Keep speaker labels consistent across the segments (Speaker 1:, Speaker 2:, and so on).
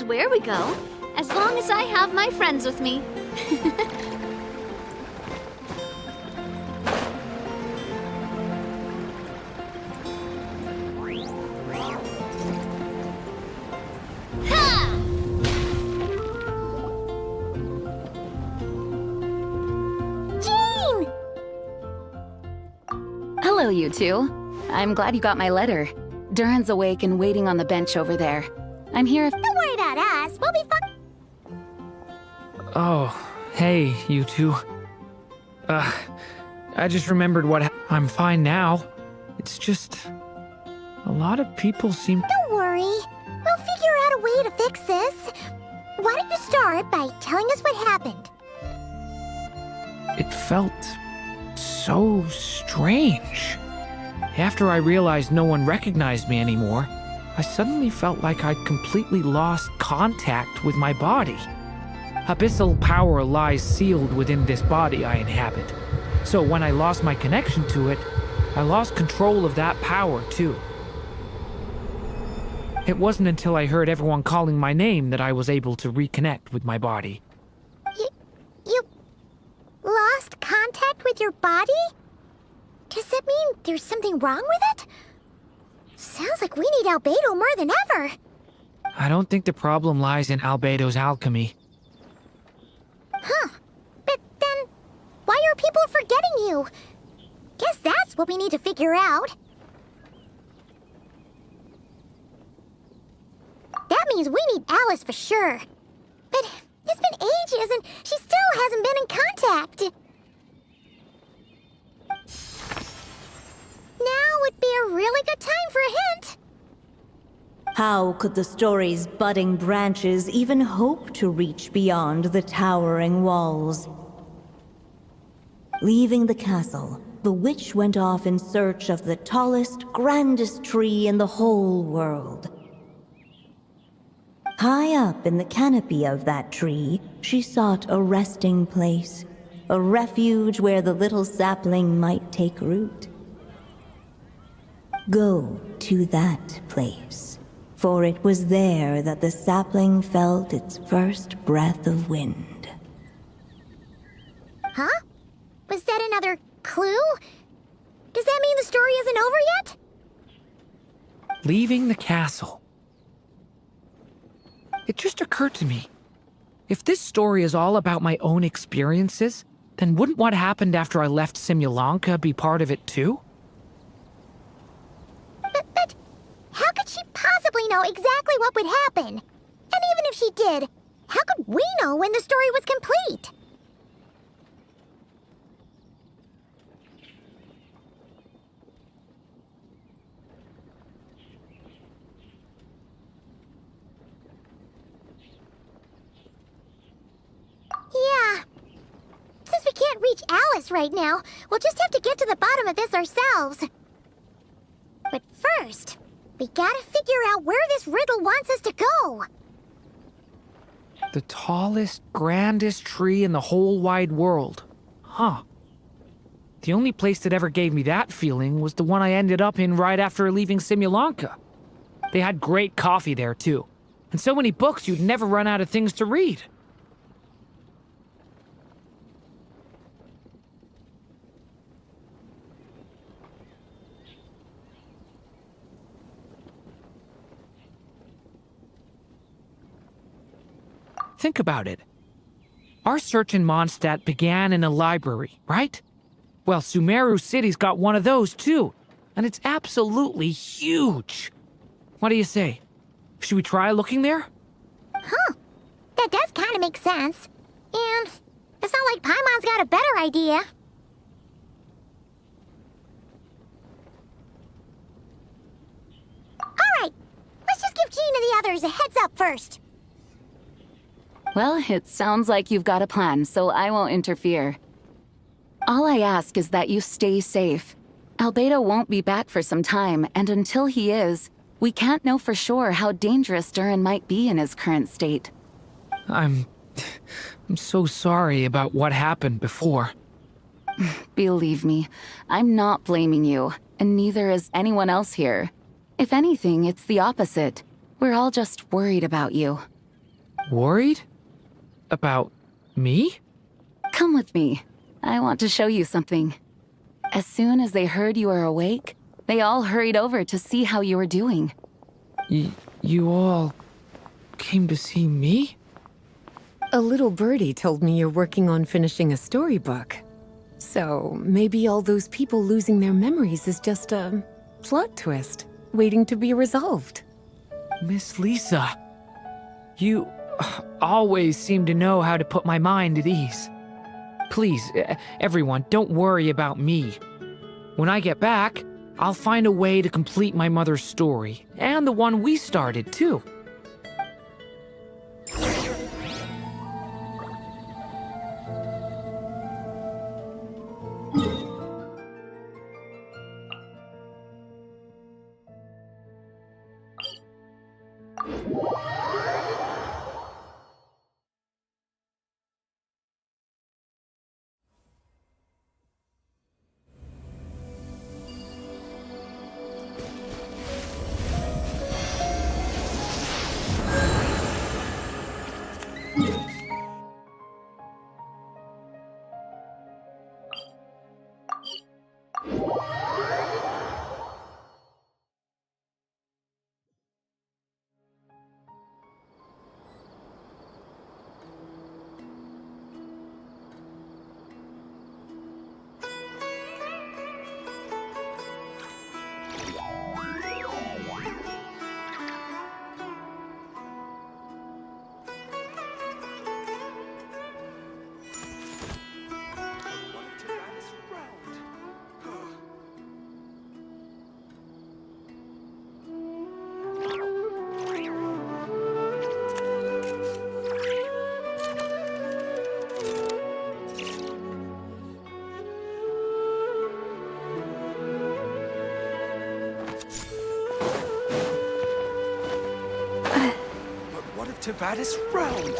Speaker 1: mind where we go, as long as I have my friends with me.
Speaker 2: Hello, you two. I'm glad you got my letter. Duran's awake and waiting on the bench over there. I'm here if—
Speaker 3: Don't worry about us. We'll be fine.
Speaker 4: Oh, hey, you two. I just remembered I'm fine now. It's just... a lot of people seem...
Speaker 3: Don't worry. We'll figure out a way to fix this. Why don't you start by telling us what happened?
Speaker 4: It felt... so strange. After I realized no one recognized me anymore, I suddenly felt like I'd completely lost contact with my body. Abyssal power lies sealed within this body I inhabit. So when I lost my connection to it, I lost control of that power too. It wasn't until I heard everyone calling my name that I was able to reconnect with my body.
Speaker 3: You lost contact with your body? Does that mean there's something wrong with it? Sounds like we need Albedo more than ever.
Speaker 4: I don't think the problem lies in Albedo's alchemy.
Speaker 3: Huh. But then, why are people forgetting you? Guess that's what we need to figure out. That means we need Alice for sure. But it's been ages and she still hasn't been in contact. Now would be a really good time for a hint.
Speaker 5: How could the story's budding branches even hope to reach beyond the towering walls? Leaving the castle, the witch went off in search of the tallest, grandest tree in the whole world. High up in the canopy of that tree, she sought a resting place, a refuge where the little sapling might take root. Go to that place, for it was there that the sapling felt its first breath of wind.
Speaker 3: Huh? Was that another clue? Does that mean the story isn't over yet?
Speaker 4: Leaving the castle. It just occurred to me. If this story is all about my own experiences, then wouldn't what happened after I left Simulanka be part of it too?
Speaker 3: But how could she possibly know exactly what would happen? And even if she did, how could we know when the story was complete? Yeah. Since we can't reach Alice right now, we'll just have to get to the bottom of this ourselves. But first, we gotta figure out where this riddle wants us to go.
Speaker 4: The tallest, grandest tree in the whole wide world. Huh. The only place that ever gave me that feeling was the one I ended up in right after leaving Simulanka. They had great coffee there too, and so many books you'd never run out of things to read. Think about it. Our search in Mondstadt began in a library, right? Well, Sumeru City's got one of those too, and it's absolutely huge. What do you say? Should we try looking there?
Speaker 3: Huh. That does kind of make sense. And it's not like Paimon's got a better idea. Alright, let's just give Jean and the others a heads up first.
Speaker 2: Well, it sounds like you've got a plan, so I won't interfere. All I ask is that you stay safe. Albedo won't be back for some time, and until he is, we can't know for sure how dangerous Duran might be in his current state.
Speaker 4: I'm so sorry about what happened before.
Speaker 2: Believe me, I'm not blaming you, and neither is anyone else here. If anything, it's the opposite. We're all just worried about you.
Speaker 4: Worried? About me?
Speaker 2: Come with me. I want to show you something. As soon as they heard you were awake, they all hurried over to see how you were doing.
Speaker 4: You all came to see me?
Speaker 6: A little birdie told me you're working on finishing a storybook. So maybe all those people losing their memories is just a plot twist, waiting to be resolved.
Speaker 4: Miss Lisa, you always seem to know how to put my mind at ease. Please, everyone, don't worry about me. When I get back, I'll find a way to complete my mother's story, and the one we started, too.
Speaker 7: Tavadis round.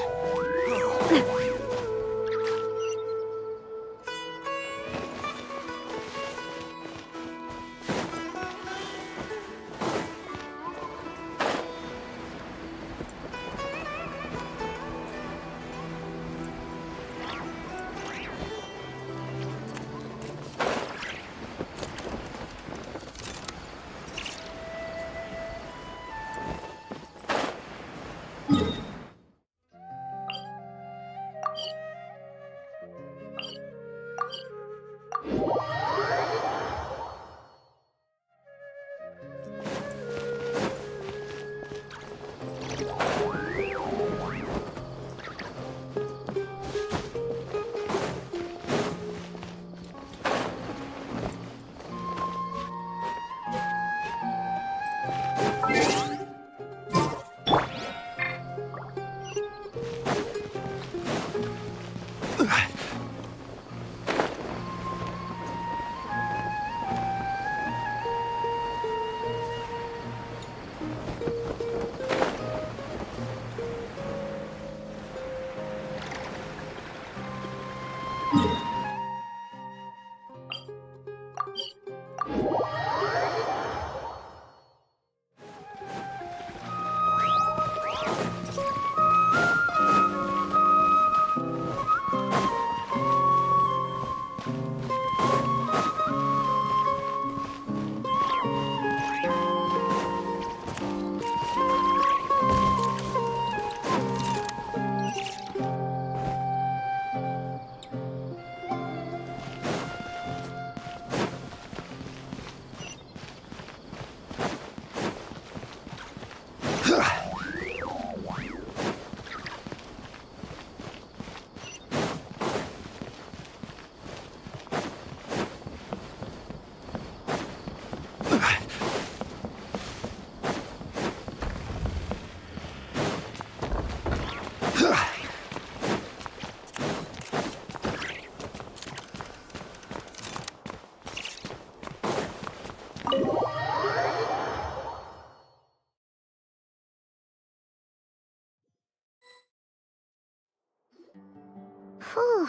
Speaker 3: Whew.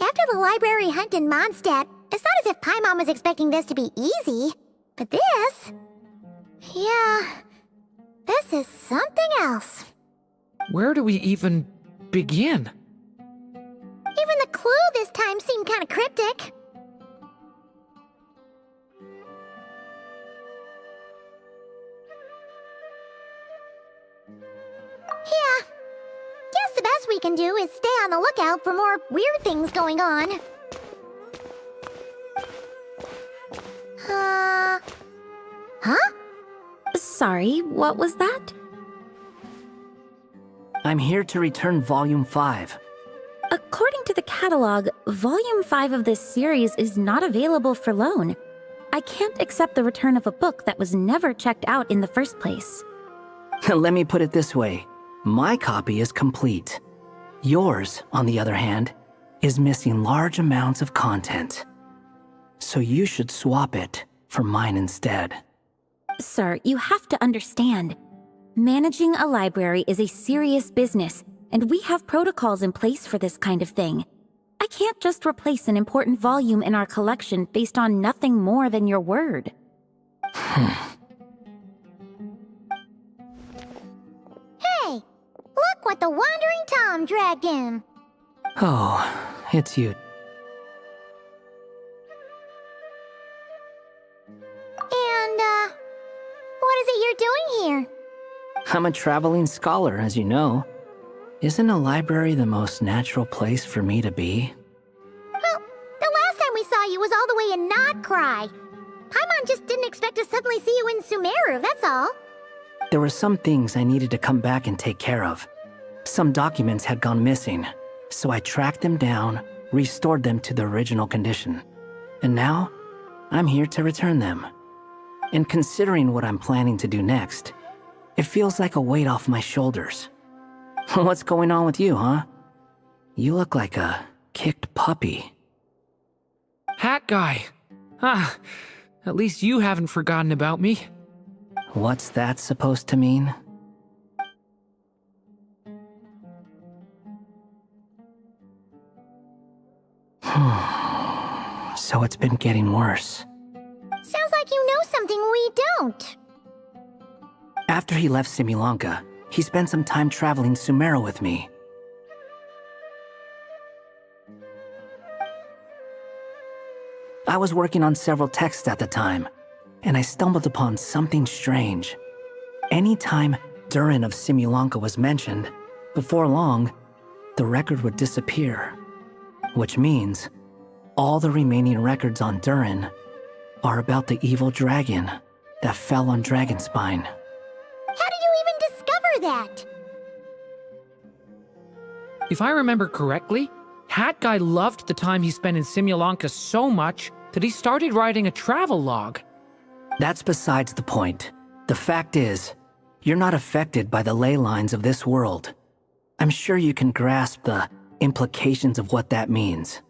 Speaker 3: After the library hunt in Mondstadt, it's not as if Paimon was expecting this to be easy. But this... Yeah... This is something else.
Speaker 4: Where do we even begin?
Speaker 3: Even the clue this time seemed kind of cryptic. Yeah. Guess the best we can do is stay on the lookout for more weird things going on. Huh?
Speaker 8: Sorry, what was that?
Speaker 9: I'm here to return Volume 5.
Speaker 8: According to the catalog, Volume 5 of this series is not available for loan. I can't accept the return of a book that was never checked out in the first place.
Speaker 9: Let me put it this way. My copy is complete. Yours, on the other hand, is missing large amounts of content. So you should swap it for mine instead.
Speaker 8: Sir, you have to understand. Managing a library is a serious business, and we have protocols in place for this kind of thing. I can't just replace an important volume in our collection based on nothing more than your word.
Speaker 3: Hey, look what the Wandering Tom dragged in.
Speaker 9: Oh, it's you.
Speaker 3: And, what is it you're doing here?
Speaker 9: I'm a traveling scholar, as you know. Isn't a library the most natural place for me to be?
Speaker 3: Well, the last time we saw you was all the way in Notcry. Paimon just didn't expect to suddenly see you in Sumeru, that's all.
Speaker 9: There were some things I needed to come back and take care of. Some documents had gone missing, so I tracked them down, restored them to the original condition. And now, I'm here to return them. And considering what I'm planning to do next, it feels like a weight off my shoulders. What's going on with you, huh? You look like a kicked puppy.
Speaker 4: Hat guy. Ah, at least you haven't forgotten about me.
Speaker 9: What's that supposed to mean? So it's been getting worse.
Speaker 3: Sounds like you know something we don't.
Speaker 9: After he left Similanka, he spent some time traveling Sumeru with me. I was working on several texts at the time, and I stumbled upon something strange. Anytime Durin of Similanka was mentioned, before long, the record would disappear. Which means, all the remaining records on Durin are about the evil dragon that fell on Dragonspine.
Speaker 3: How did you even discover that?
Speaker 4: If I remember correctly, Hat Guy loved the time he spent in Simulanka so much that he started writing a travel log.
Speaker 9: That's besides the point. The fact is, you're not affected by the ley lines of this world. I'm sure you can grasp the implications of what that means.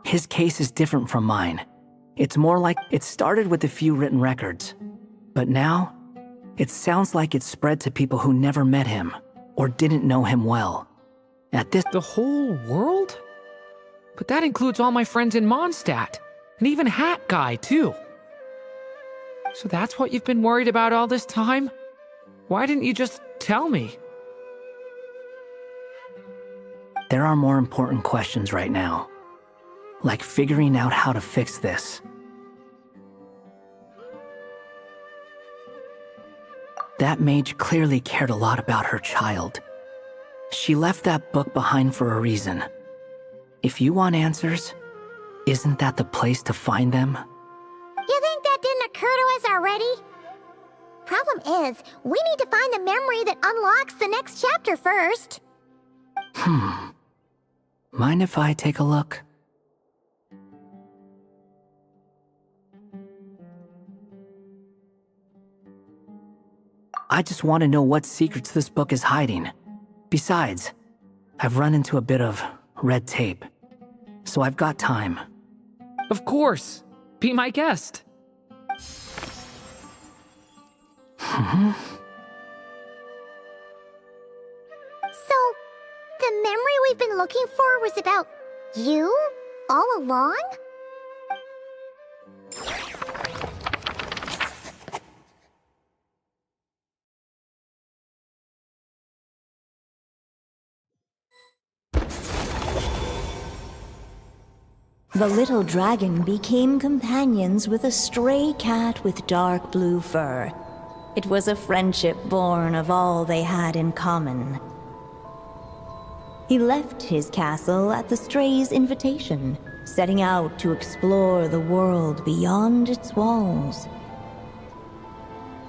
Speaker 9: His case is different from mine. It's more like it started with a few written records. But now, it sounds like it's spread to people who never met him or didn't know him well. At this—
Speaker 4: The whole world? But that includes all my friends in Mondstadt, and even Hat Guy, too. So that's what you've been worried about all this time? Why didn't you just tell me?
Speaker 9: There are more important questions right now. Like figuring out how to fix this. That mage clearly cared a lot about her child. She left that book behind for a reason. If you want answers, isn't that the place to find them?
Speaker 3: You think that didn't occur to us already? Problem is, we need to find the memory that unlocks the next chapter first.
Speaker 9: Mind if I take a look? I just want to know what secrets this book is hiding. Besides, I've run into a bit of red tape, so I've got time.
Speaker 4: Of course. Be my guest.
Speaker 3: So, the memory we've been looking for was about you all along?
Speaker 5: The little dragon became companions with a stray cat with dark blue fur. It was a friendship born of all they had in common. He left his castle at the stray's invitation, setting out to explore the world beyond its walls.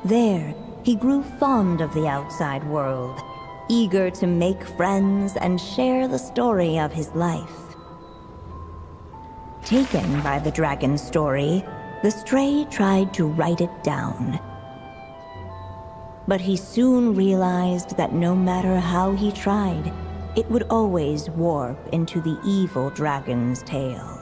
Speaker 5: There, he grew fond of the outside world, eager to make friends and share the story of his life. Taken by the dragon's story, the stray tried to write it down. But he soon realized that no matter how he tried, it would always warp into the evil dragon's tale.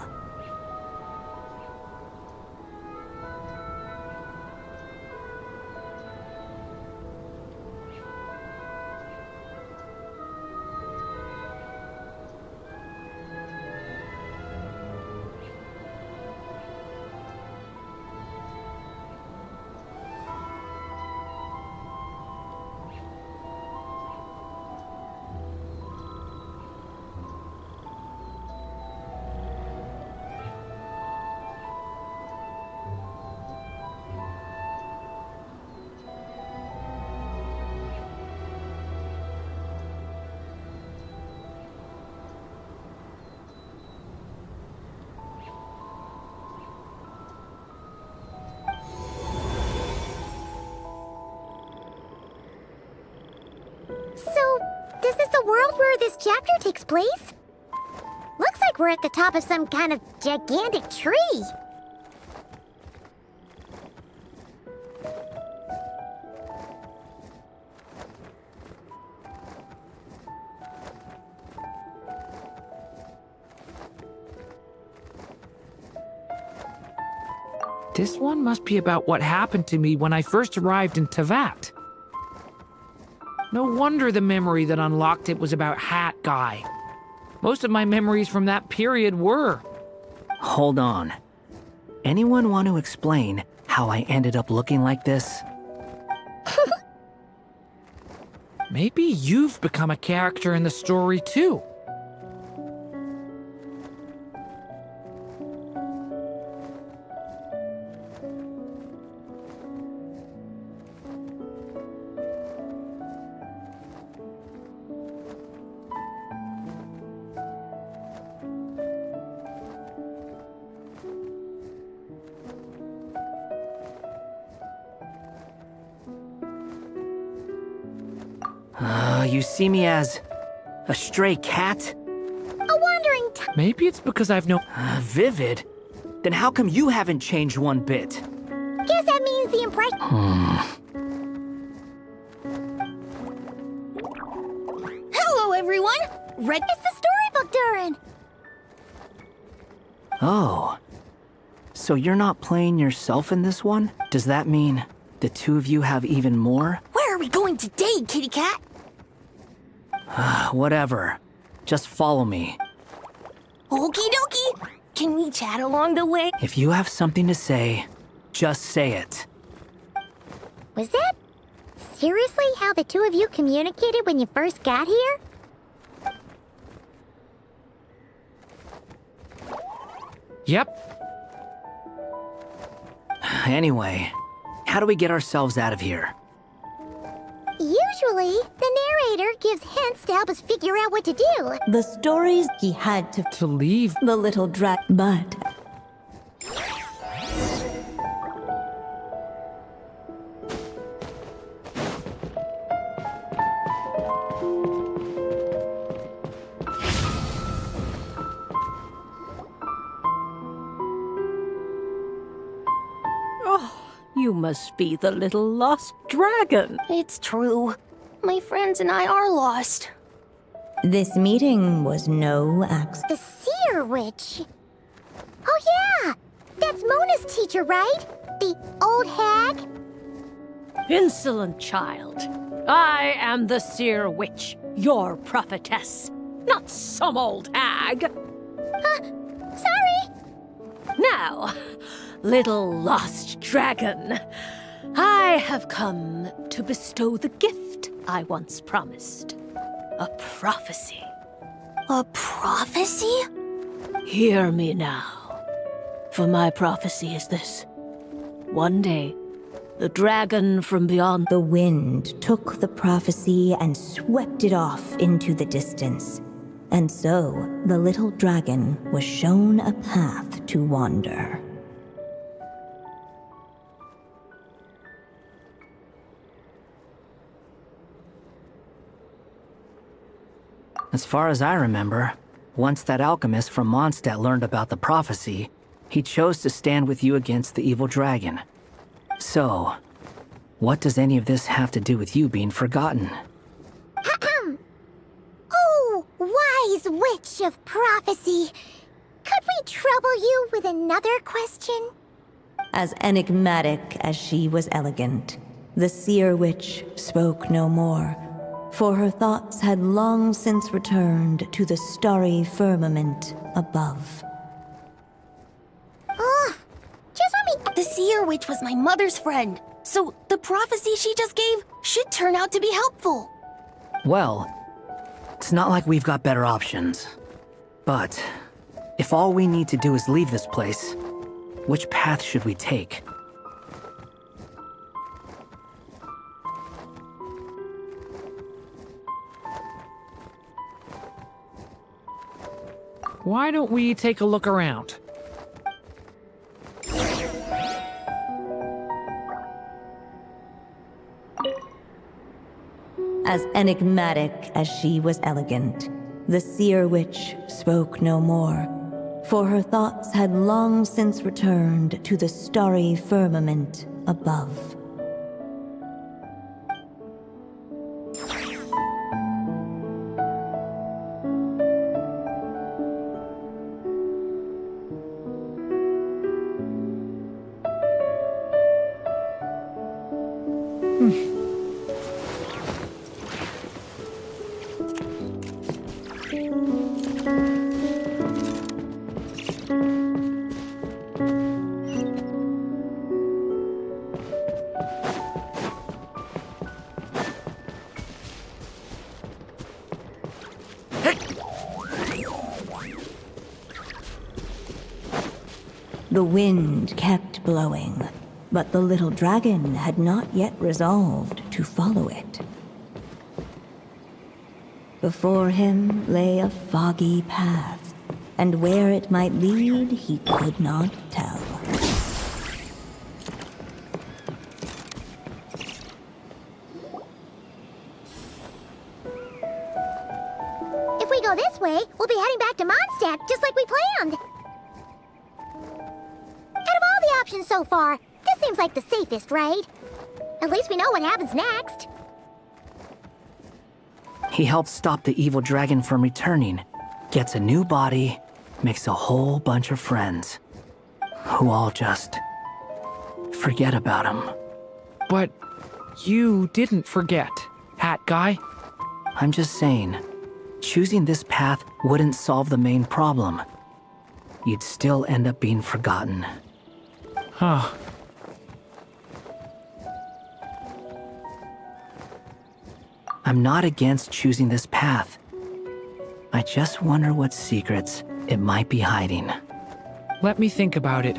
Speaker 3: So, this is the world where this chapter takes place? Looks like we're at the top of some kind of gigantic tree.
Speaker 4: This one must be about what happened to me when I first arrived in Tevat. No wonder the memory that unlocked it was about Hat Guy. Most of my memories from that period were.
Speaker 9: Hold on. Anyone want to explain how I ended up looking like this?
Speaker 4: Maybe you've become a character in the story too.
Speaker 9: You see me as a stray cat?
Speaker 3: A wandering
Speaker 4: Maybe it's because I've no...
Speaker 9: Vivid? Then how come you haven't changed one bit?
Speaker 3: Guess that means the impression.
Speaker 1: Hello, everyone! Red.
Speaker 3: It's the storybook, Durin.
Speaker 9: Oh. So you're not playing yourself in this one? Does that mean the two of you have even more?
Speaker 1: Where are we going today, kitty cat?
Speaker 9: Whatever. Just follow me.
Speaker 1: Okie dokie! Can we chat along the way?
Speaker 9: If you have something to say, just say it.
Speaker 3: Was that seriously how the two of you communicated when you first got here?
Speaker 4: Yep.
Speaker 9: Anyway, how do we get ourselves out of here?
Speaker 3: Usually, the narrator gives hints to help us figure out what to do.
Speaker 5: The stories he had
Speaker 4: To leave.
Speaker 5: the little but
Speaker 10: You must be the little lost dragon.
Speaker 1: It's true. My friends and I are lost.
Speaker 5: this meeting was no accident.
Speaker 3: The seer witch. Oh yeah! That's Mona's teacher, right? The old hag?
Speaker 10: Insolent child. I am the seer witch, your prophetess, not some old hag.
Speaker 3: Sorry!
Speaker 10: Now, little lost dragon, I have come to bestow the gift I once promised. A prophecy.
Speaker 1: A prophecy?
Speaker 10: Hear me now, for my prophecy is this. One day, the dragon from beyond
Speaker 5: The wind took the prophecy and swept it off into the distance. And so, the little dragon was shown a path to wander.
Speaker 9: As far as I remember, once that alchemist from Mondstadt learned about the prophecy, he chose to stand with you against the evil dragon. So, what does any of this have to do with you being forgotten?
Speaker 3: Oh, wise witch of prophecy. Could we trouble you with another question?
Speaker 5: As enigmatic as she was elegant, the seer witch spoke no more, for her thoughts had long since returned to the starry firmament above.
Speaker 3: Just let me...
Speaker 11: The seer witch was my mother's friend, so the prophecy she just gave should turn out to be helpful.
Speaker 9: Well, it's not like we've got better options. But, if all we need to do is leave this place, which path should we take?
Speaker 4: Why don't we take a look around?
Speaker 5: As enigmatic as she was elegant, the seer witch spoke no more, for her thoughts had long since returned to the starry firmament above. The wind kept blowing, but the little dragon had not yet resolved to follow it. Before him lay a foggy path, and where it might lead he could not tell.
Speaker 3: If we go this way, we'll be heading back to Mondstadt, just like we planned. Out of all the options so far, this seems like the safest, right? At least we know what happens next.
Speaker 9: He helps stop the evil dragon from returning, gets a new body, makes a whole bunch of friends, who all just forget about him.
Speaker 4: But you didn't forget, Hat Guy.
Speaker 9: I'm just saying, choosing this path wouldn't solve the main problem. You'd still end up being forgotten.
Speaker 4: Huh.
Speaker 9: I'm not against choosing this path. I just wonder what secrets it might be hiding.
Speaker 4: Let me think about it.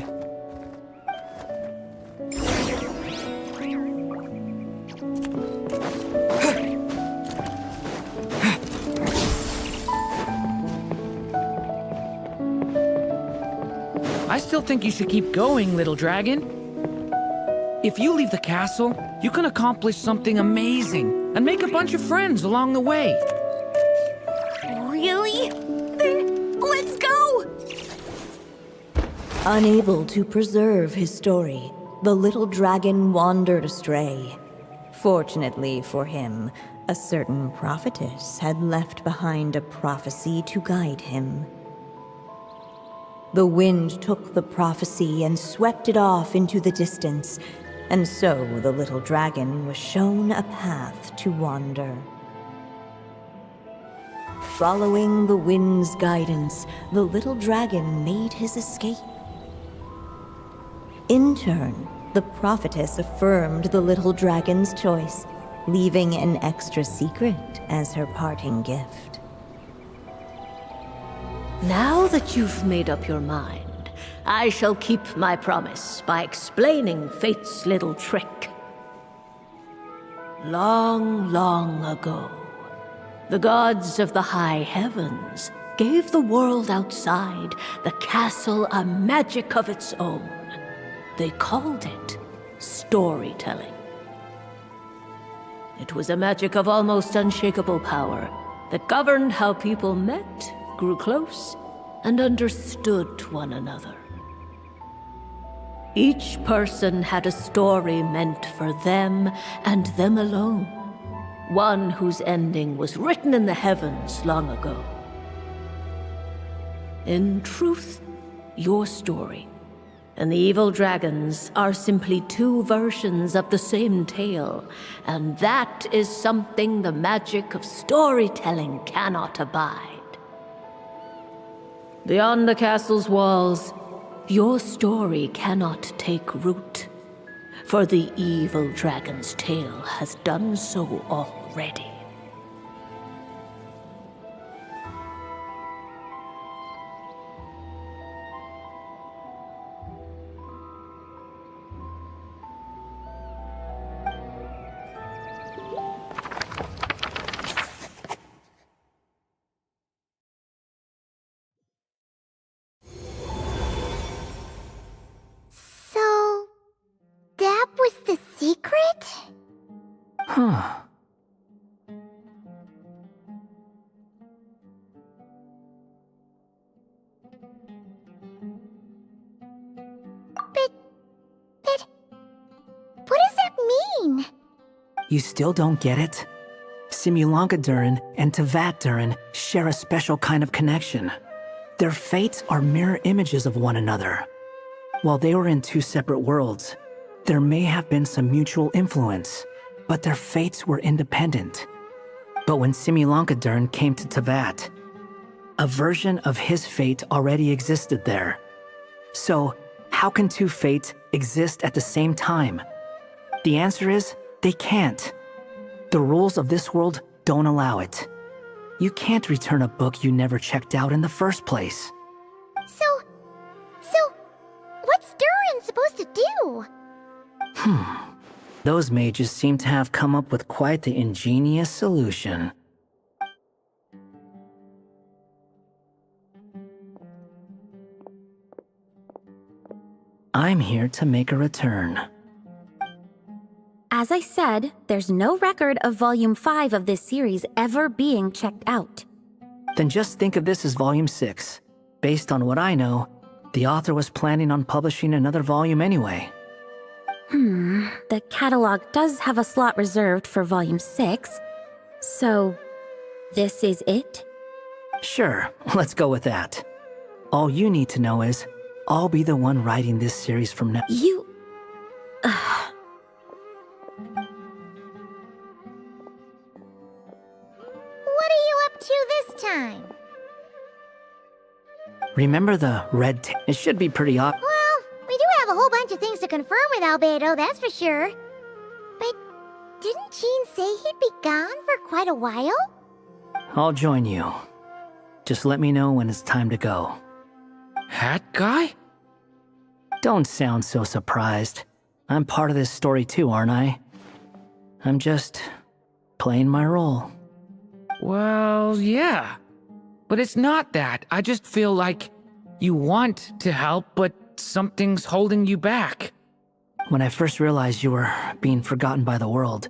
Speaker 4: I still think you should keep going, little dragon. If you leave the castle, you can accomplish something amazing and make a bunch of friends along the way.
Speaker 11: Really? Then let's go!
Speaker 5: Unable to preserve his story, the little dragon wandered astray. Fortunately for him, a certain prophetess had left behind a prophecy to guide him. The wind took the prophecy and swept it off into the distance, and so the little dragon was shown a path to wander. Following the wind's guidance, the little dragon made his escape. In turn, the prophetess affirmed the little dragon's choice, leaving an extra secret as her parting gift.
Speaker 10: Now that you've made up your mind, I shall keep my promise by explaining Fate's little trick. Long, long ago, the gods of the high heavens gave the world outside the castle a magic of its own. They called it storytelling. It was a magic of almost unshakable power that governed how people met, grew close, and understood one another. Each person had a story meant for them and them alone, one whose ending was written in the heavens long ago. In truth, your story and the evil dragons are simply two versions of the same tale, and that is something the magic of storytelling cannot abide. Beyond the castle's walls, your story cannot take root, for the evil dragon's tale has done so already.
Speaker 3: So, that was the secret?
Speaker 9: Huh.
Speaker 3: But, what does that mean?
Speaker 9: You still don't get it? Simulanka Durin and Tevat Durin share a special kind of connection. Their fates are mirror images of one another. While they were in two separate worlds, there may have been some mutual influence, but their fates were independent. But when Simulanka Durin came to Tevat, a version of his fate already existed there. So, how can two fates exist at the same time? The answer is, they can't. The rules of this world don't allow it. You can't return a book you never checked out in the first place.
Speaker 3: So, what's Durin supposed to do?
Speaker 9: Those mages seem to have come up with quite the ingenious solution. I'm here to make a return.
Speaker 8: As I said, there's no record of Volume 5 of this series ever being checked out.
Speaker 9: Then just think of this as Volume 6. Based on what I know, the author was planning on publishing another volume anyway.
Speaker 8: The catalog does have a slot reserved for Volume 6, so this is it?
Speaker 9: Sure, let's go with that. All you need to know is, I'll be the one writing this series from now.
Speaker 8: You...
Speaker 3: What are you up to this time?
Speaker 9: Remember the red tape? It should be pretty obvious.
Speaker 3: Well, we do have a whole bunch of things to confirm with Albedo, that's for sure. But didn't Jean say he'd be gone for quite a while?
Speaker 9: I'll join you. Just let me know when it's time to go.
Speaker 4: Hat guy?
Speaker 9: Don't sound so surprised. I'm part of this story too, aren't I? I'm just playing my role.
Speaker 4: Well, yeah. But it's not that. I just feel like you want to help, but something's holding you back.
Speaker 9: When I first realized you were being forgotten by the world,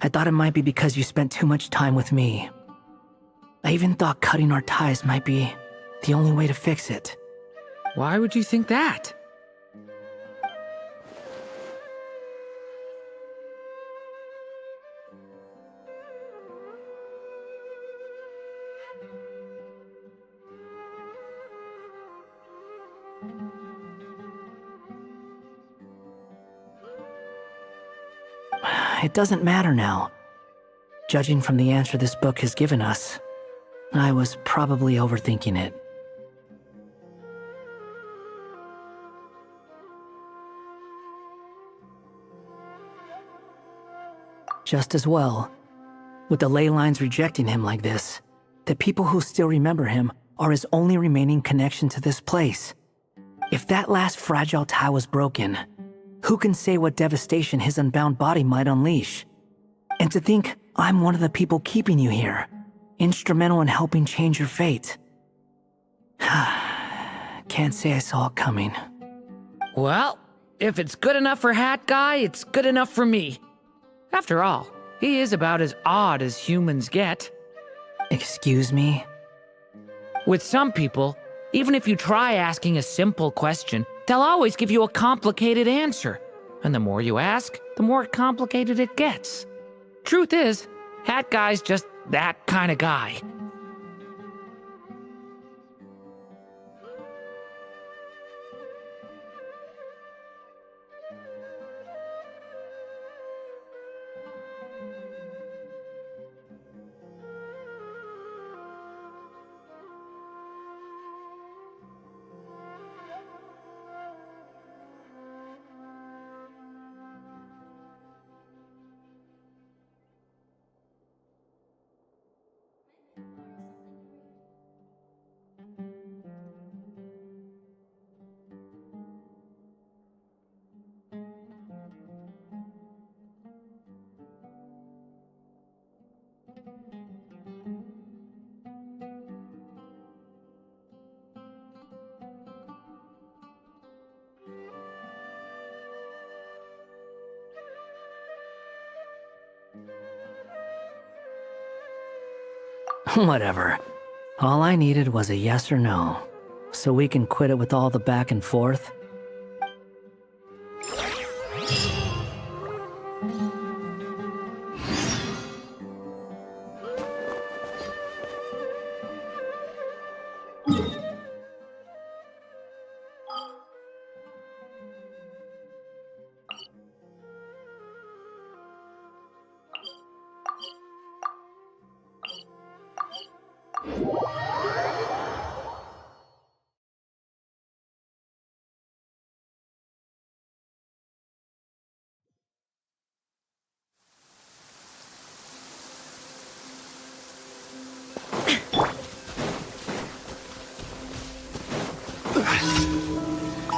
Speaker 9: I thought it might be because you spent too much time with me. I even thought cutting our ties might be the only way to fix it.
Speaker 4: Why would you think that?
Speaker 9: It doesn't matter now. Judging from the answer this book has given us, I was probably overthinking it. Just as well. With the ley lines rejecting him like this, the people who still remember him are his only remaining connection to this place. If that last fragile tie was broken, who can say what devastation his unbound body might unleash? And to think I'm one of the people keeping you here, instrumental in helping change your fate. Can't say I saw it coming.
Speaker 4: Well, if it's good enough for Hat Guy, it's good enough for me. After all, he is about as odd as humans get.
Speaker 9: Excuse me?
Speaker 4: With some people, even if you try asking a simple question, they'll always give you a complicated answer. And the more you ask, the more complicated it gets. Truth is, Hat Guy's just that kind of guy.
Speaker 9: Whatever. All I needed was a yes or no, so we can quit it with all the back and forth.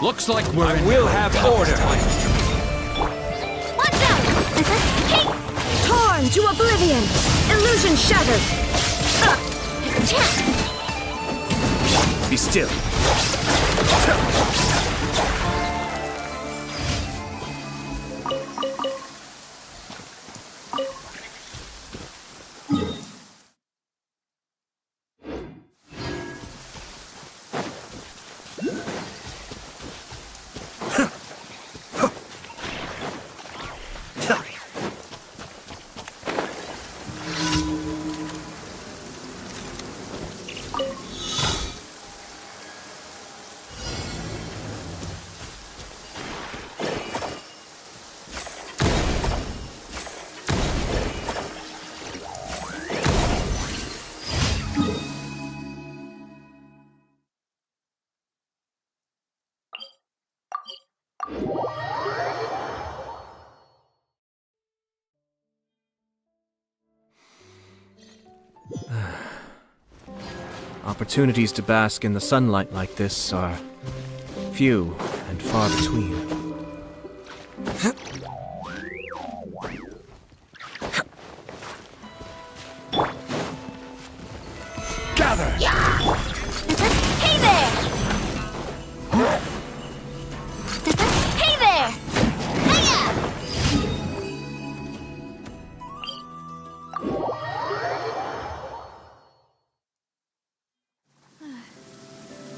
Speaker 7: Looks like we'll have order.
Speaker 1: Watch out! Hey!
Speaker 11: Torn to oblivion! Illusion shattered!
Speaker 7: Be still. Opportunities to bask in the sunlight like this are few and far between. Gather!
Speaker 1: Hey there! Hey there! Hiya!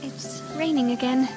Speaker 1: It's raining again.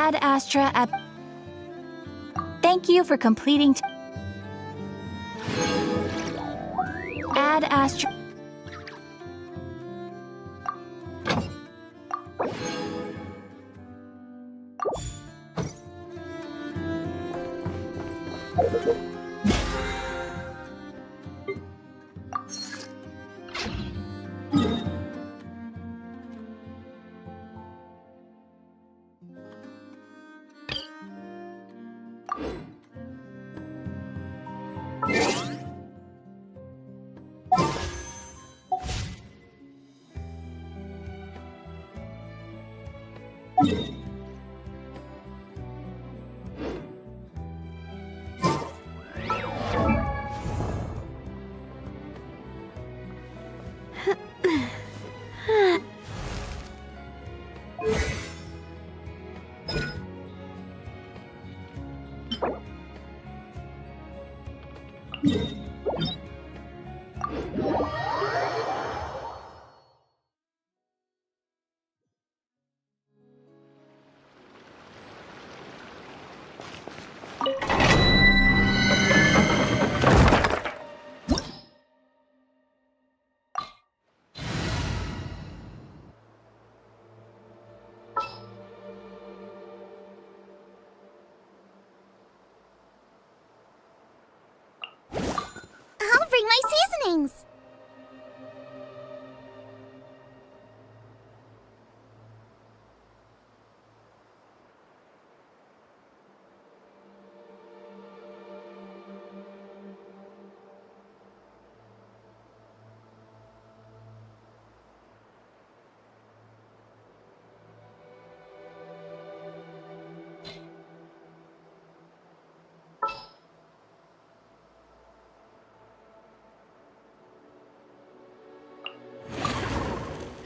Speaker 8: Ad Astra at... Thank you for completing... Ad Astra...
Speaker 3: I'll bring my seasonings.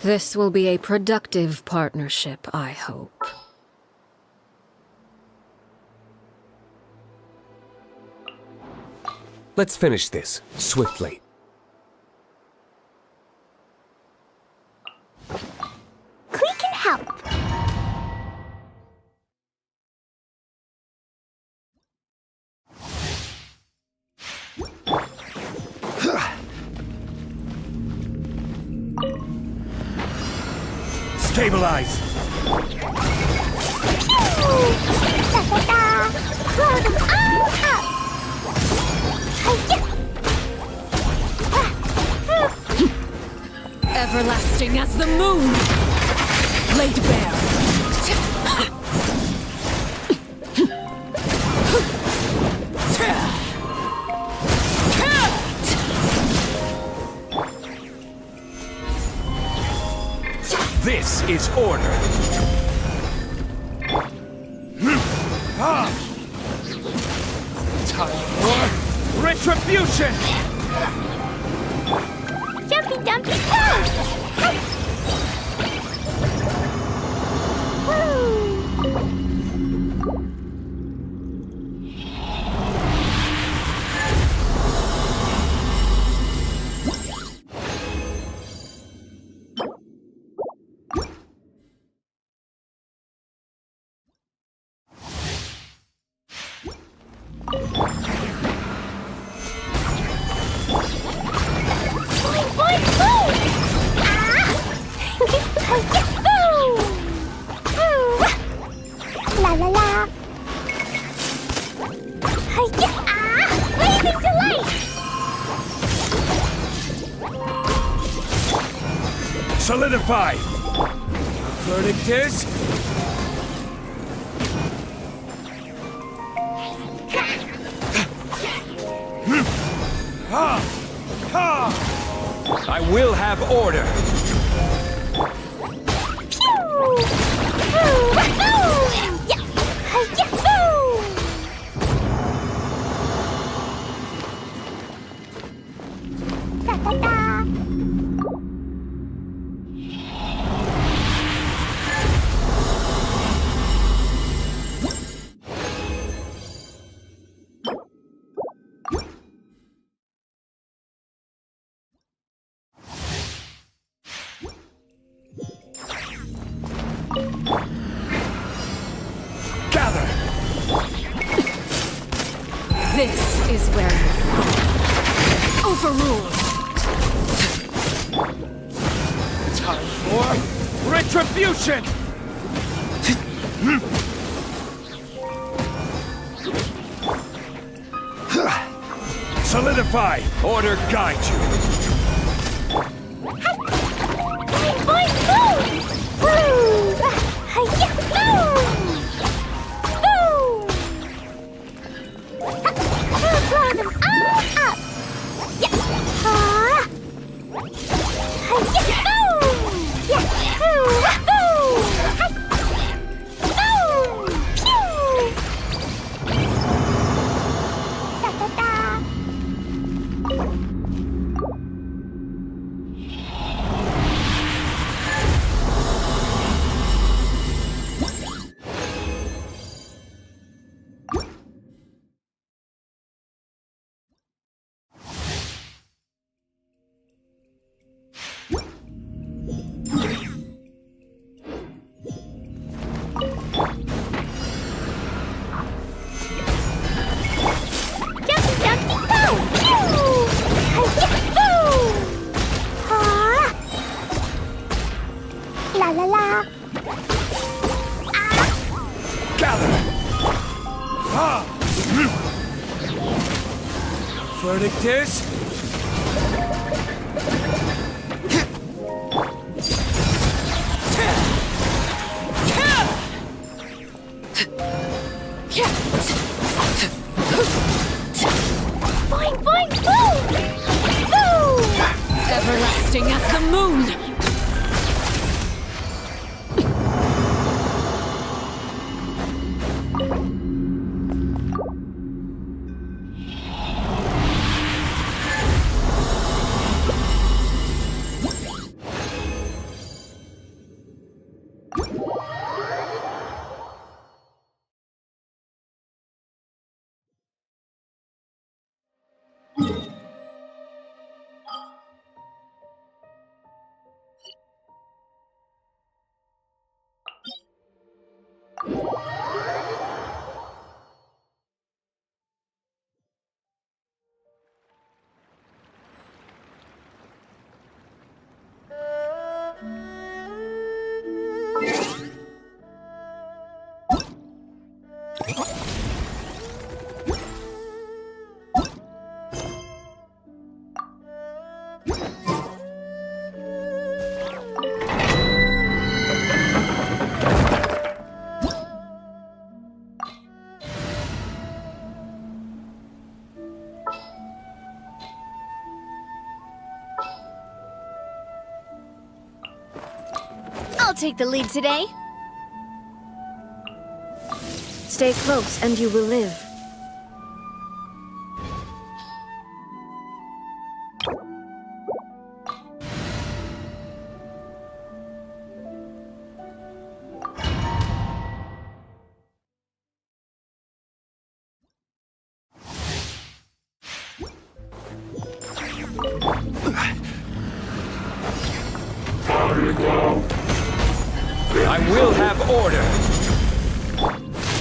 Speaker 12: This will be a productive partnership, I hope.
Speaker 13: Let's finish this, swiftly.
Speaker 3: We can help.
Speaker 13: Stabilize!
Speaker 3: Blow them all up.
Speaker 12: Everlasting as the moon! Laid bare!
Speaker 13: This is order! Time for retribution!
Speaker 3: Jumpy Dumpy Go! La la la. Blazing delight.
Speaker 13: Solidify! Verdict is... I will have order!
Speaker 12: This is where you fall. Overruled.
Speaker 13: Time for retribution! Solidify! Order guide you!
Speaker 3: Boing, boing, boom! Woo! Hi-ya, boom! Boom! Blow them all up! Yeah! Ah! Hi-ya, boom! Yeah! Boom! Boom! Hi! Boom! Pew! Da-da-da! Jumpy, jumpy, go! Pew! Hi-ya, boom! Ah! La la la!
Speaker 13: Gather! Ha! Verdict is...
Speaker 3: Boing, boing, boom! Boom!
Speaker 12: Everlasting as the moon.
Speaker 1: I'll take the lead today.
Speaker 12: Stay close and you will live.
Speaker 13: I will have order!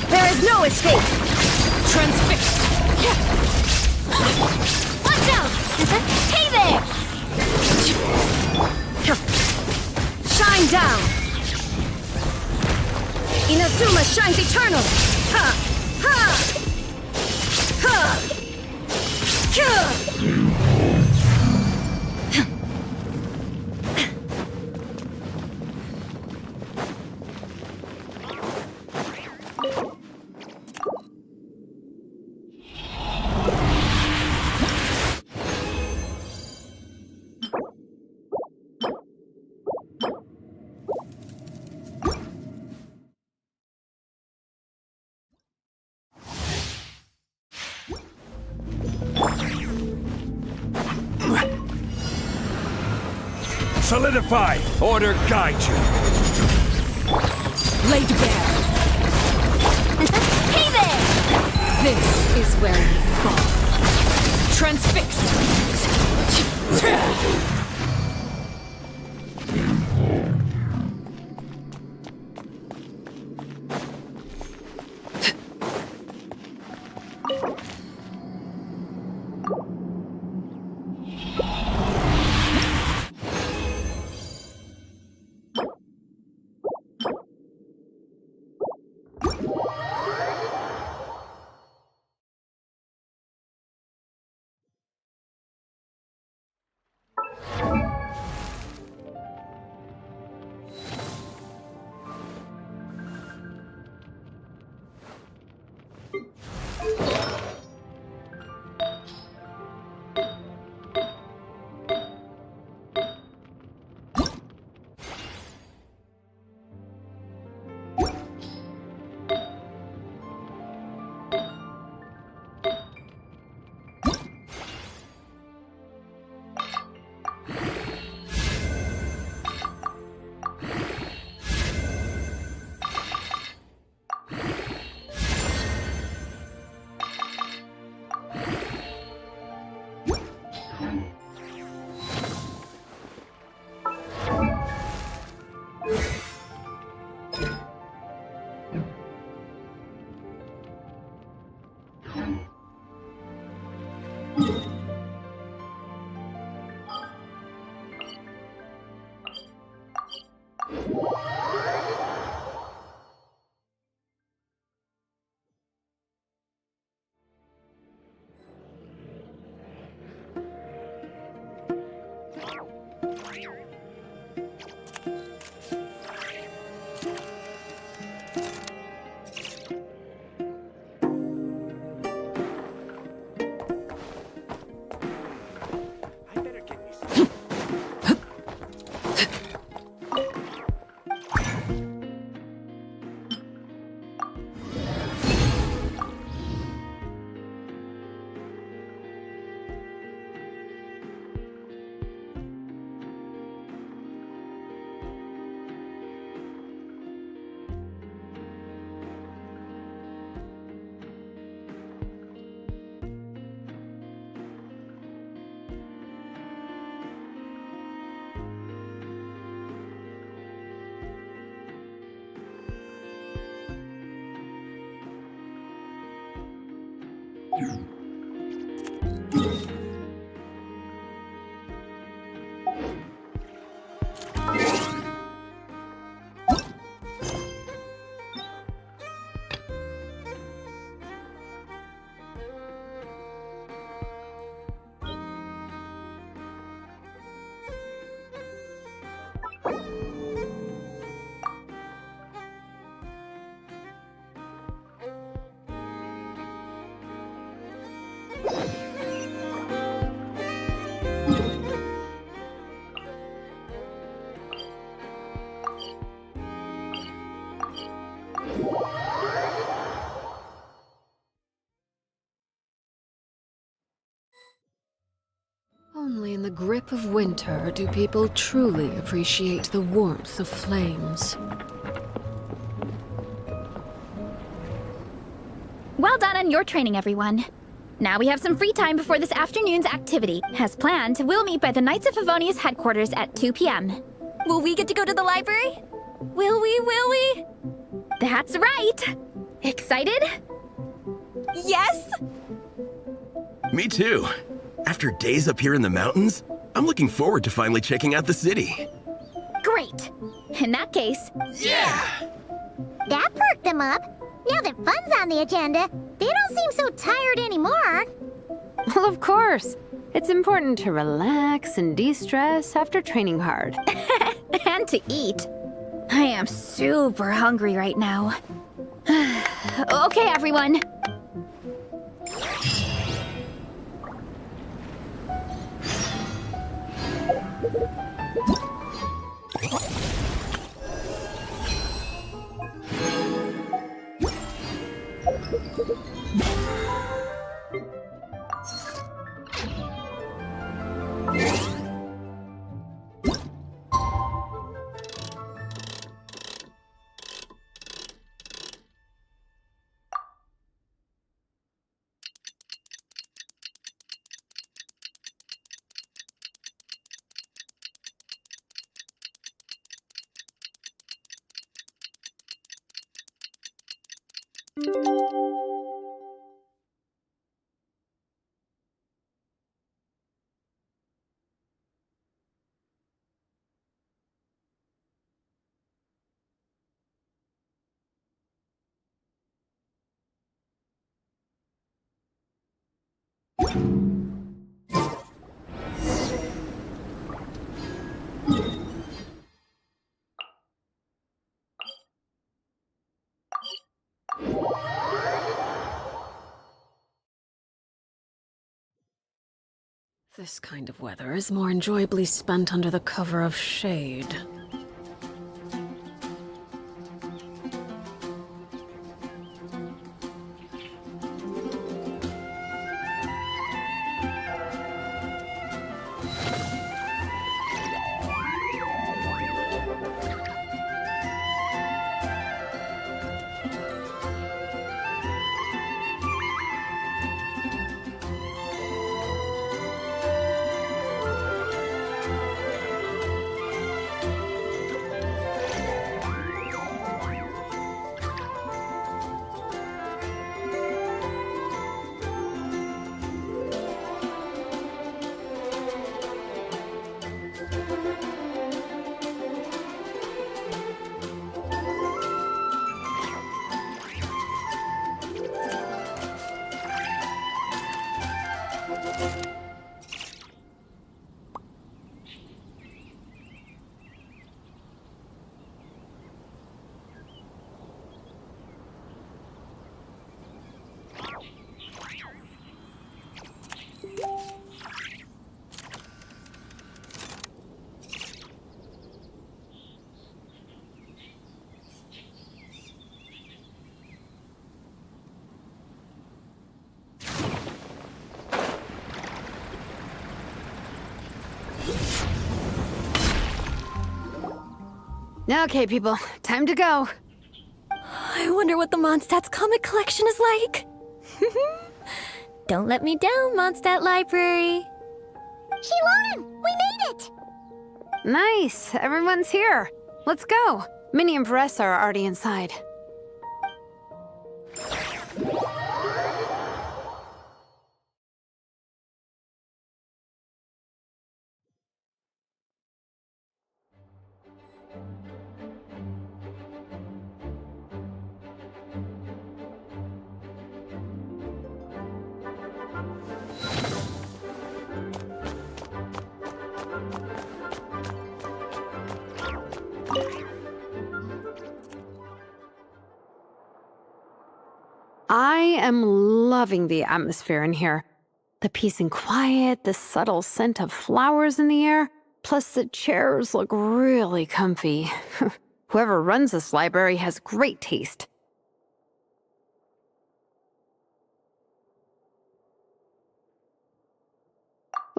Speaker 11: There is no escape!
Speaker 12: Transfixed.
Speaker 1: Watch out! Hey there!
Speaker 11: Shine down! Inazuma shines eternal! Ha! Ha! Ha! Ha!
Speaker 13: Solidify! Order guide you!
Speaker 12: Laid bare.
Speaker 1: Hey there!
Speaker 12: This is where you fall. Transfixed. Only in the grip of winter do people truly appreciate the warmth of flames.
Speaker 1: Well done on your training, everyone. Now we have some free time before this afternoon's activity. As planned, we'll meet by the Knights of Favonius headquarters at 2 p.m.
Speaker 11: Will we get to go to the library? Will we?
Speaker 1: That's right! Excited?
Speaker 11: Yes!
Speaker 14: Me too. After days up here in the mountains, I'm looking forward to finally checking out the city.
Speaker 1: Great! In that case...
Speaker 14: Yeah!
Speaker 3: That perked them up. Now that fun's on the agenda, they don't seem so tired anymore.
Speaker 6: Well, of course. It's important to relax and de-stress after training hard.
Speaker 1: And to eat. I am super hungry right now. Okay, everyone.
Speaker 12: This kind of weather is more enjoyably spent under the cover of shade.
Speaker 6: Okay, people, time to go.
Speaker 11: I wonder what the Mondstadt's comic collection is like. Don't let me down, Mondstadt Library.
Speaker 3: Shilonen, we made it!
Speaker 6: Nice, everyone's here. Let's go. Minnie and Varessa are already inside.
Speaker 15: I am loving the atmosphere in here. The peace and quiet, the subtle scent of flowers in the air, plus the chairs look really comfy. Whoever runs this library has great taste.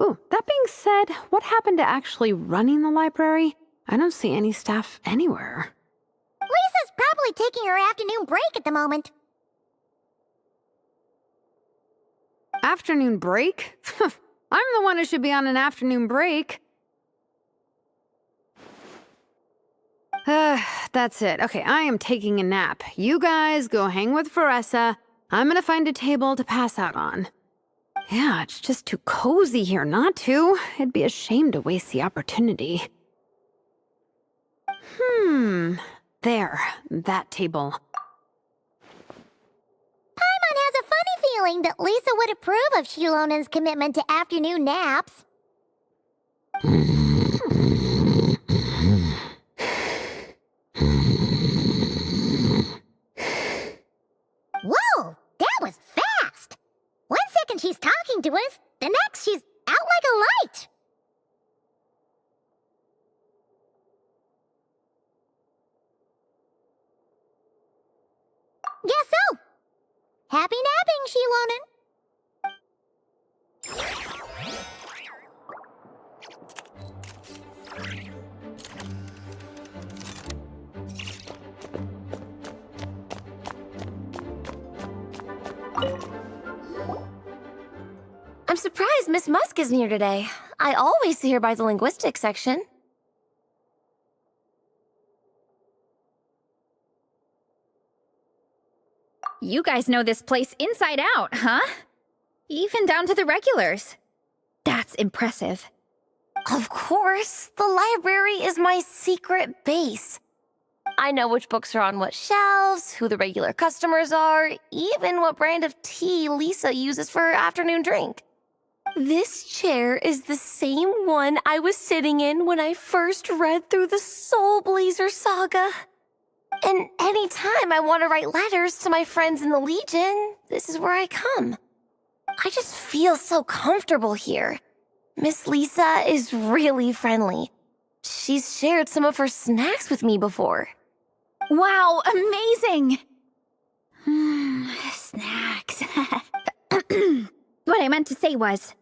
Speaker 15: Ooh, that being said, what happened to actually running the library? I don't see any staff anywhere.
Speaker 3: Lisa's probably taking her afternoon break at the moment.
Speaker 15: Afternoon break? I'm the one who should be on an afternoon break. That's it. Okay, I am taking a nap. You guys go hang with Faressa. I'm gonna find a table to pass out on. Yeah, it's just too cozy here not to. It'd be a shame to waste the opportunity. There, that table.
Speaker 3: Paimon has a funny feeling that Lisa would approve of Shilonen's commitment to afternoon naps. Whoa, that was fast! 1 second she's talking to us, the next she's out like a light. Guess so. Happy napping, Shilonen.
Speaker 11: I'm surprised Miss Musk isn't here today. I always see her by the linguistics section.
Speaker 1: You guys know this place inside out, huh? Even down to the regulars. That's impressive.
Speaker 11: Of course, the library is my secret base. I know which books are on what shelves, who the regular customers are, even what brand of tea Lisa uses for her afternoon drink. This chair is the same one I was sitting in when I first read through the Soul Blazer saga. And anytime I want to write letters to my friends in the Legion, this is where I come. I just feel so comfortable here. Miss Lisa is really friendly. She's shared some of her snacks with me before.
Speaker 1: Wow, amazing! Snacks. What I meant to say was,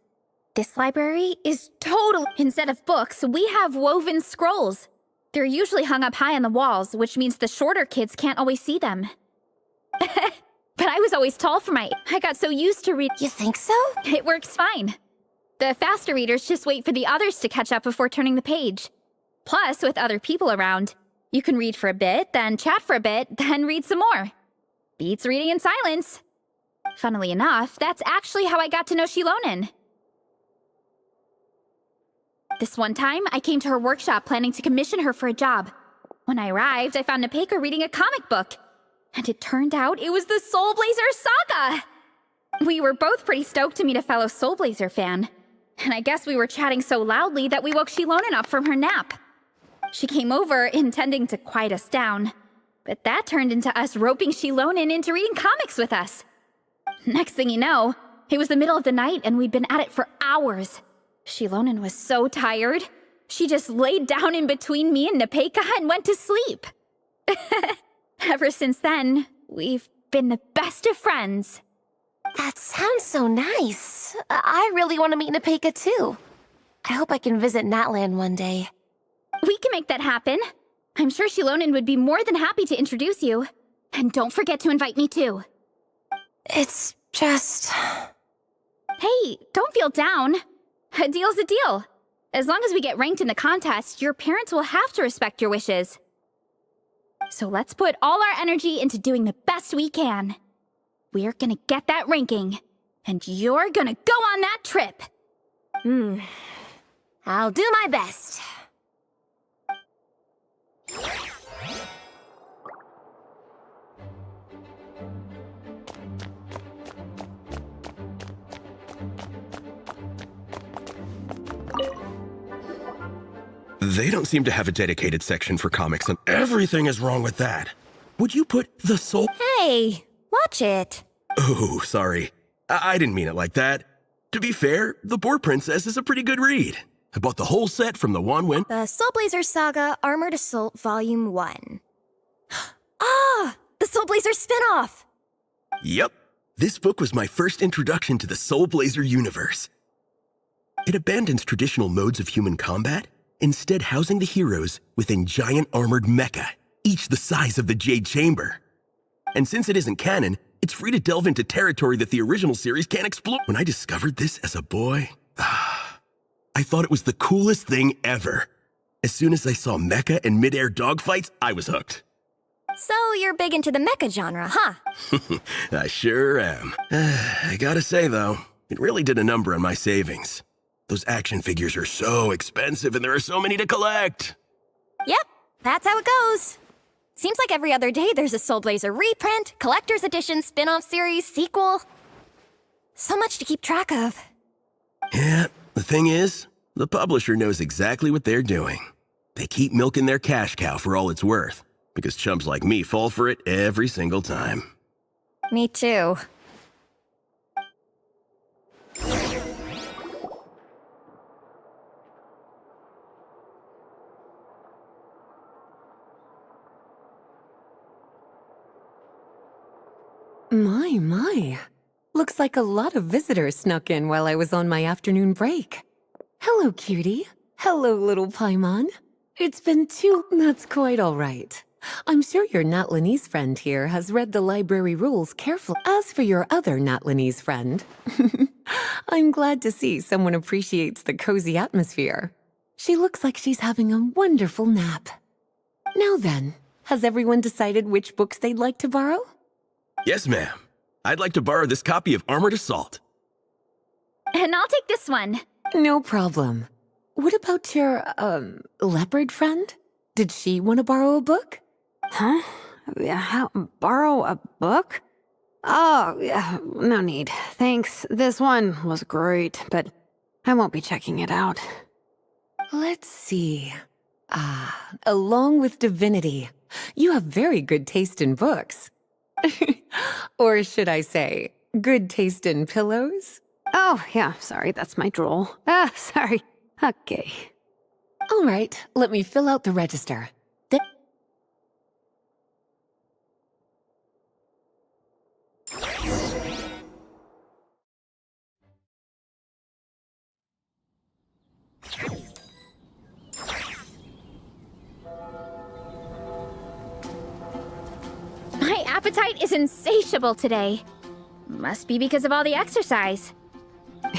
Speaker 1: this library is total. Instead of books, we have woven scrolls. They're usually hung up high on the walls, which means the shorter kids can't always see them. But I was always tall for I got so used to read.
Speaker 11: You think so?
Speaker 1: It works fine. The faster readers just wait for the others to catch up before turning the page. Plus, with other people around, you can read for a bit, then chat for a bit, then read some more. Beats reading in silence. Funnily enough, that's actually how I got to know Shilonen. This one time, I came to her workshop planning to commission her for a job. When I arrived, I found Nepeka reading a comic book. And it turned out it was the Soul Blazer saga! We were both pretty stoked to meet a fellow Soul Blazer fan. And I guess we were chatting so loudly that we woke Shilonen up from her nap. She came over intending to quiet us down. But that turned into us roping Shilonen into reading comics with us. Next thing you know, it was the middle of the night and we'd been at it for hours. Shilonen was so tired, she just laid down in between me and Nepeka and went to sleep. Ever since then, we've been the best of friends.
Speaker 11: That sounds so nice. I really want to meet Nepeka too. I hope I can visit Natland one day.
Speaker 1: We can make that happen. I'm sure Shilonen would be more than happy to introduce you. And don't forget to invite me too.
Speaker 11: It's just...
Speaker 1: Hey, don't feel down. A deal's a deal. As long as we get ranked in the contest, your parents will have to respect your wishes. So let's put all our energy into doing the best we can. We're gonna get that ranking, and you're gonna go on that trip.
Speaker 11: I'll do my best.
Speaker 14: They don't seem to have a dedicated section for comics, and everything is wrong with that. Would you put the soul...
Speaker 11: Hey, watch it.
Speaker 14: Oh, sorry. I didn't mean it like that. To be fair, The Boar Princess is a pretty good read. I bought the whole set from the Wanwen.
Speaker 16: The Soul Blazer Saga Armored Assault Volume 1. Ah! The Soul Blazer spinoff!
Speaker 14: Yep. This book was my first introduction to the Soul Blazer universe. It abandons traditional modes of human combat, instead housing the heroes within giant armored mecha, each the size of the Jade Chamber. And since it isn't canon, it's free to delve into territory that the original series can't explore. When I discovered this as a boy, I thought it was the coolest thing ever. As soon as I saw mecha and mid-air dogfights, I was hooked.
Speaker 16: So you're big into the mecha genre, huh?
Speaker 14: I sure am. I gotta say, though, it really did a number on my savings. Those action figures are so expensive and there are so many to collect.
Speaker 16: Yep, that's how it goes. Seems like every other day there's a Soul Blazer reprint, collector's edition, spin-off series, sequel. So much to keep track of.
Speaker 14: Yeah, the thing is, the publisher knows exactly what they're doing. They keep milking their cash cow for all it's worth, because chumps like me fall for it every single time.
Speaker 16: Me too.
Speaker 6: My. Looks like a lot of visitors snuck in while I was on my afternoon break. Hello, cutie. Hello, little Paimon. It's been That's quite all right. I'm sure your Natlanese friend here has read the library rules carefully. As for your other Natlanese friend, I'm glad to see someone appreciates the cozy atmosphere. She looks like she's having a wonderful nap. Now then, has everyone decided which books they'd like to borrow?
Speaker 14: Yes, ma'am. I'd like to borrow this copy of Armored Assault.
Speaker 1: And I'll take this one.
Speaker 6: No problem. What about your, leopard friend? Did she want to borrow a book?
Speaker 15: Huh? Borrow a book? Oh, yeah, no need. Thanks. This one was great, but I won't be checking it out.
Speaker 6: Let's see. Along with Divinity, you have very good taste in books. Or should I say, good taste in pillows?
Speaker 15: Oh, yeah, sorry, that's my drool. Sorry. Okay.
Speaker 6: All right, let me fill out the register.
Speaker 1: My appetite is insatiable today. Must be because of all the exercise.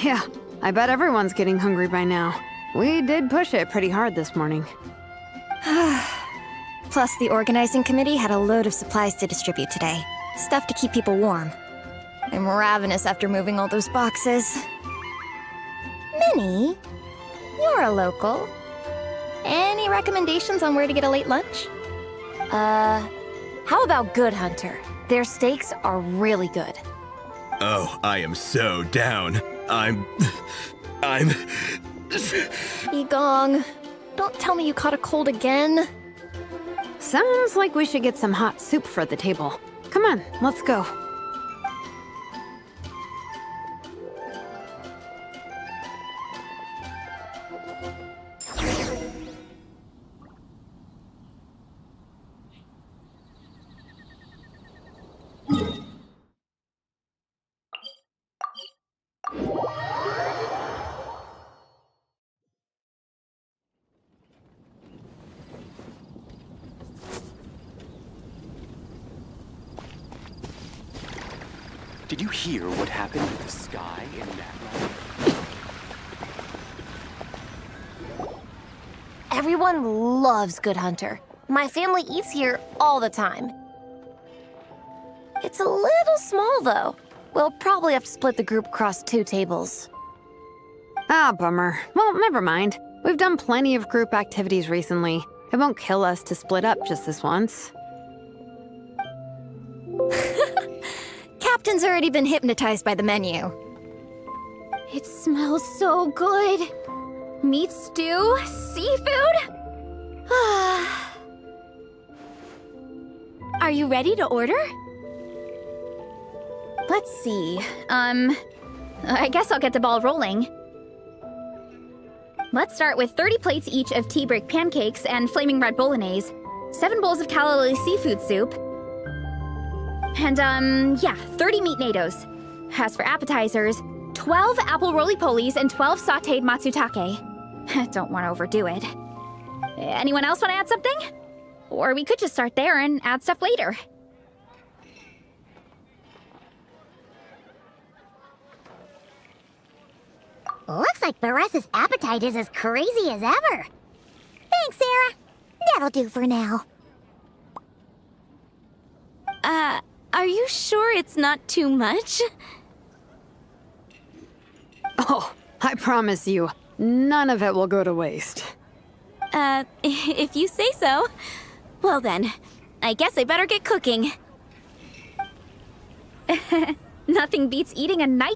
Speaker 15: Yeah, I bet everyone's getting hungry by now. We did push it pretty hard this morning.
Speaker 16: Plus, the organizing committee had a load of supplies to distribute today. Stuff to keep people warm. I'm ravenous after moving all those boxes. Minnie, you're a local. Any recommendations on where to get a late lunch?
Speaker 11: How about Good Hunter? Their steaks are really good.
Speaker 14: Oh, I am so down. I'm...
Speaker 16: Egong, don't tell me you caught a cold again.
Speaker 15: Sounds like we should get some hot soup for the table. Come on, let's go.
Speaker 17: Did you hear what happened with the sky in that?
Speaker 11: Everyone loves Good Hunter. My family eats here all the time. It's a little small, though. We'll probably have to split the group across 2 tables.
Speaker 15: Ah, bummer. Well, never mind. We've done plenty of group activities recently. It won't kill us to split up just this once.
Speaker 16: Captain's already been hypnotized by the menu.
Speaker 1: It smells so good. Meat stew, seafood. Are you ready to order? Let's see. I guess I'll get the ball rolling. Let's start with 30 plates each of tea break pancakes and flaming red bolognese, 7 bowls of calla lily seafood soup, and, 30 meat natos. As for appetizers, 12 apple roly-polies and 12 sautéed matsutake. Don't want to overdo it. Anyone else want to add something? Or we could just start there and add stuff later.
Speaker 3: Looks like Baressa's appetite is as crazy as ever. Thanks, Sarah. That'll do for now.
Speaker 8: Are you sure it's not too much?
Speaker 15: Oh, I promise you, none of it will go to waste.
Speaker 8: If you say so. Well then, I guess I better get cooking.
Speaker 1: Nothing beats eating a night.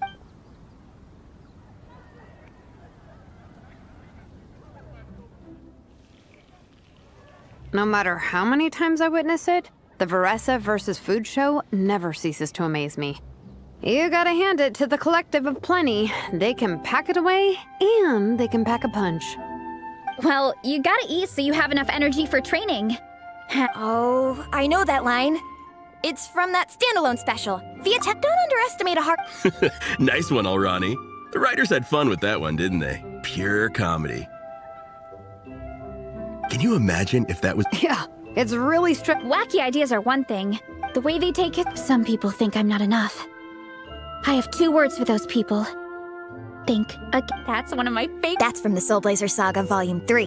Speaker 15: No matter how many times I witness it, the Veressa versus food show never ceases to amaze me. You gotta hand it to the collective of plenty. They can pack it away, and they can pack a punch.
Speaker 1: Well, you gotta eat so you have enough energy for training.
Speaker 16: Oh, I know that line. It's from that standalone special. Don't underestimate a heart.
Speaker 14: Nice one, Alrani. The writers had fun with that one, didn't they? Pure comedy. Can you imagine if that was...
Speaker 15: Yeah, it's really
Speaker 1: Wacky ideas are one thing. The way they take it, some people think I'm not enough. I have 2 words for those people. Think. That's one of my favorites.
Speaker 16: That's from the Soul Blazer Saga Volume 3.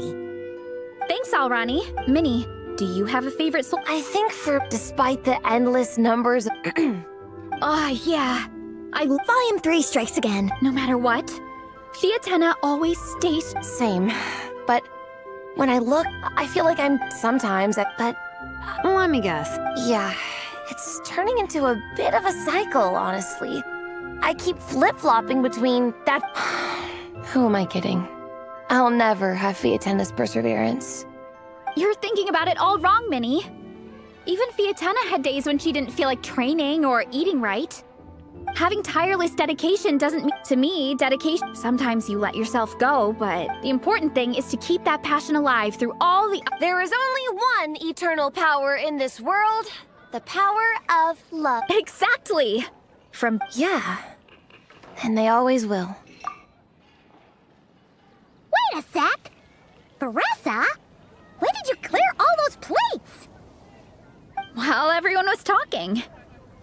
Speaker 1: Thanks, Alrani. Minnie, do you have a favorite soul?
Speaker 11: I think despite the endless numbers...
Speaker 1: Yeah.
Speaker 16: Volume 3 strikes again.
Speaker 1: No matter what, Fiatenna always stays...
Speaker 11: Same. But when I look, I feel like I'm sometimes, but...
Speaker 15: Let me guess.
Speaker 11: Yeah, it's turning into a bit of a cycle, honestly. I keep flip-flopping between that... Who am I kidding? I'll never have Fiatenna's perseverance.
Speaker 1: You're thinking about it all wrong, Minnie. Even Fiatenna had days when she didn't feel like training or eating right. Having tireless dedication doesn't mean, to me, dedication. Sometimes you let yourself go, but the important thing is to keep that passion alive through all the...
Speaker 11: There is only one eternal power in this world. The power of love.
Speaker 1: Exactly!
Speaker 11: Yeah. And they always will.
Speaker 3: Wait a sec! Baressa? When did you clear all those plates?
Speaker 1: While everyone was talking.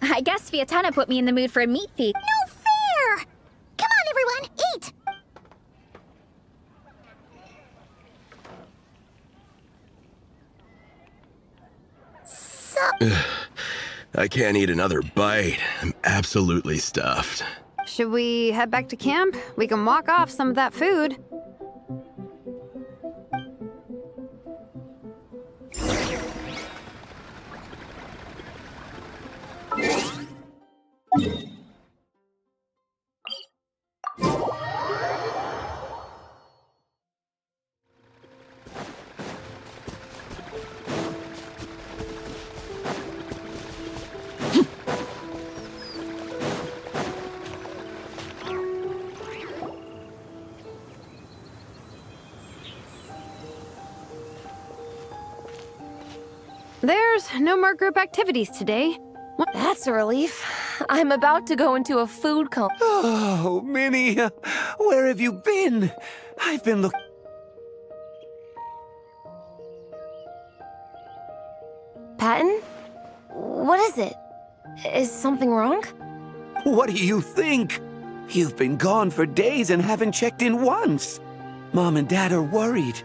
Speaker 1: I guess Fiatenna put me in the mood for a meat feast.
Speaker 3: No fair! Come on, everyone, eat!
Speaker 14: I can't eat another bite. I'm absolutely stuffed.
Speaker 15: Should we head back to camp? We can walk off some of that food. There's no more group activities today.
Speaker 11: That's a relief. I'm about to go into a food coma.
Speaker 18: Oh, Minnie, where have you been? I've been looking...
Speaker 11: Patton? What is it? Is something wrong?
Speaker 18: What do you think? You've been gone for days and haven't checked in once. Mom and Dad are worried.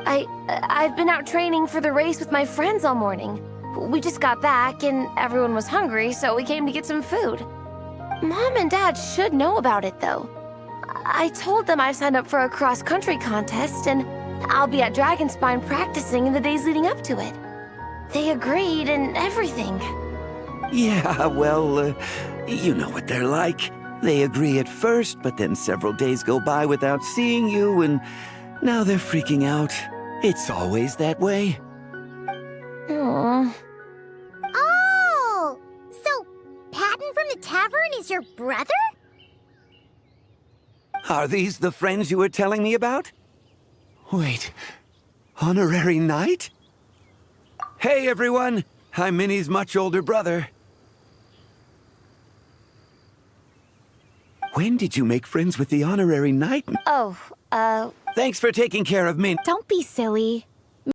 Speaker 11: I've been out training for the race with my friends all morning. We just got back and everyone was hungry, so we came to get some food. Mom and Dad should know about it, though. I told them I signed up for a cross-country contest and I'll be at Dragonspine practicing in the days leading up to it. They agreed and everything.
Speaker 18: Yeah, well, you know what they're like. They agree at first, but then several days go by without seeing you, and now they're freaking out. It's always that way.
Speaker 11: Aww.
Speaker 3: Oh! So, Patton from the tavern He's your brother?
Speaker 18: Are these the friends you were telling me about? Wait, honorary knight? Hey everyone, I'm Minnie's much older brother. When did you make friends with the honorary knight?
Speaker 11: Oh,
Speaker 18: Thanks for taking care of Min.
Speaker 8: Don't be silly.